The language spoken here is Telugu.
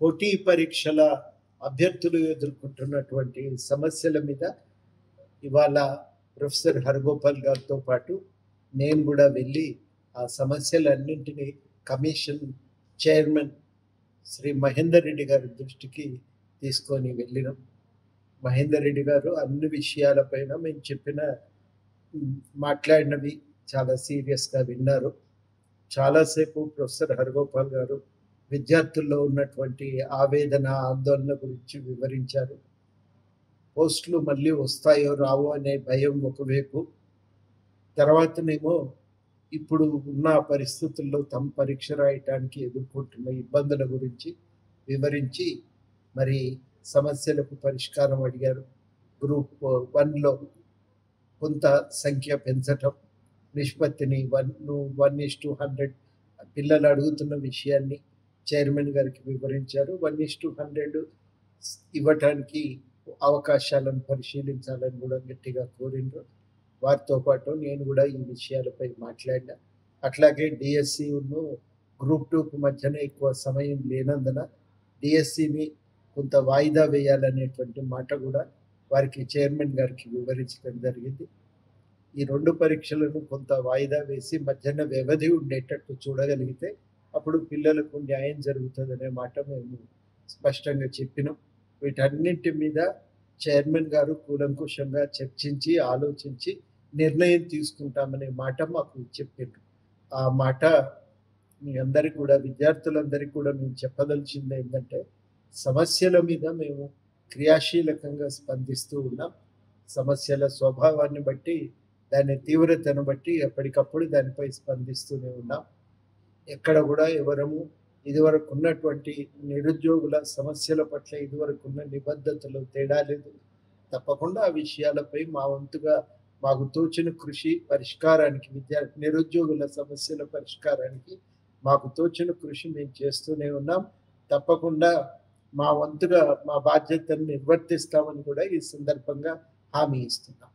పోటీ పరీక్షల అభ్యర్థులు ఎదుర్కొంటున్నటువంటి సమస్యల మీద ఇవాళ ప్రొఫెసర్ హరగోపాల్ గారితో పాటు నేను కూడా వెళ్ళి ఆ సమస్యలన్నింటినీ కమిషన్ చైర్మన్ శ్రీ మహేందర్ రెడ్డి గారి దృష్టికి తీసుకొని వెళ్ళినాం. మహేందర్ రెడ్డి గారు అన్ని విషయాలపైన మేము చెప్పిన మాట్లాడినవి చాలా సీరియస్గా విన్నారు. చాలాసేపు ప్రొఫెసర్ హరగోపాల్ గారు విద్యార్థుల్లో ఉన్నటువంటి ఆవేదన, ఆందోళన గురించి వివరించారు. పోస్టులు మళ్ళీ వస్తాయో రావో అనే భయం ఒకవైపు, తర్వాతనేమో ఇప్పుడు ఉన్న పరిస్థితుల్లో తమ పరీక్ష రాయటానికి ఎదుర్కొంటున్న ఇబ్బందుల గురించి వివరించి మరి సమస్యలకు పరిష్కారం అడిగారు. గ్రూప్ 1లో కొంత సంఖ్య పెంచటం, నిష్పత్తిని 1:100 పిల్లలు అడుగుతున్న విషయాన్ని చైర్మన్ గారికి వివరించారు. 1:100 ఇవ్వటానికి అవకాశాలను పరిశీలించాలని కూడా గట్టిగా కోరిండ్రు. వారితో పాటు నేను కూడా ఈ విషయాలపై మాట్లాడినా. అట్లాగే డిఎస్సిను గ్రూప్ 2కు మధ్యన ఎక్కువ సమయం లేనందున డిఎస్సిని కొంత వాయిదా వేయాలనేటువంటి మాట కూడా వారికి చైర్మన్ గారికి వివరించడం జరిగింది. ఈ 2 పరీక్షలను కొంత వాయిదా వేసి మధ్యన వ్యవధి ఉండేటట్టు చూడగలిగితే అప్పుడు పిల్లలకు న్యాయం జరుగుతుందనే మాట మేము స్పష్టంగా చెప్పినాం. వీటన్నింటి మీద చైర్మన్ గారు కూలంకుషంగా చర్చించి, ఆలోచించి నిర్ణయం తీసుకుంటామనే మాట మాకు చెప్పిండ్రు. ఆ మాట మీ అందరికీ కూడా, విద్యార్థులందరికీ కూడా మేము చెప్పదలిచింది ఏంటంటే, సమస్యల మీద మేము క్రియాశీలకంగా స్పందిస్తూ ఉన్నాం. సమస్యల స్వభావాన్ని బట్టి, దాని తీవ్రతను బట్టి ఎప్పటికప్పుడు దానిపై స్పందిస్తూనే ఉన్నాం. ఎక్కడ కూడా ఎవరము ఇదివరకు ఉన్నటువంటి నిరుద్యోగుల సమస్యల పట్ల ఇదివరకున్న నిబద్ధతలో తేడా లేదు. తప్పకుండా ఆ విషయాలపై మా వంతుగా మాకు తోచిన కృషి పరిష్కారానికి, నిరుద్యోగుల సమస్యల పరిష్కారానికి మాకు తోచిన కృషి మేము చేస్తూనే ఉన్నాం. తప్పకుండా మా వంతుగా మా బాధ్యతను నిర్వర్తిస్తామని కూడా ఈ సందర్భంగా హామీ ఇస్తున్నాం.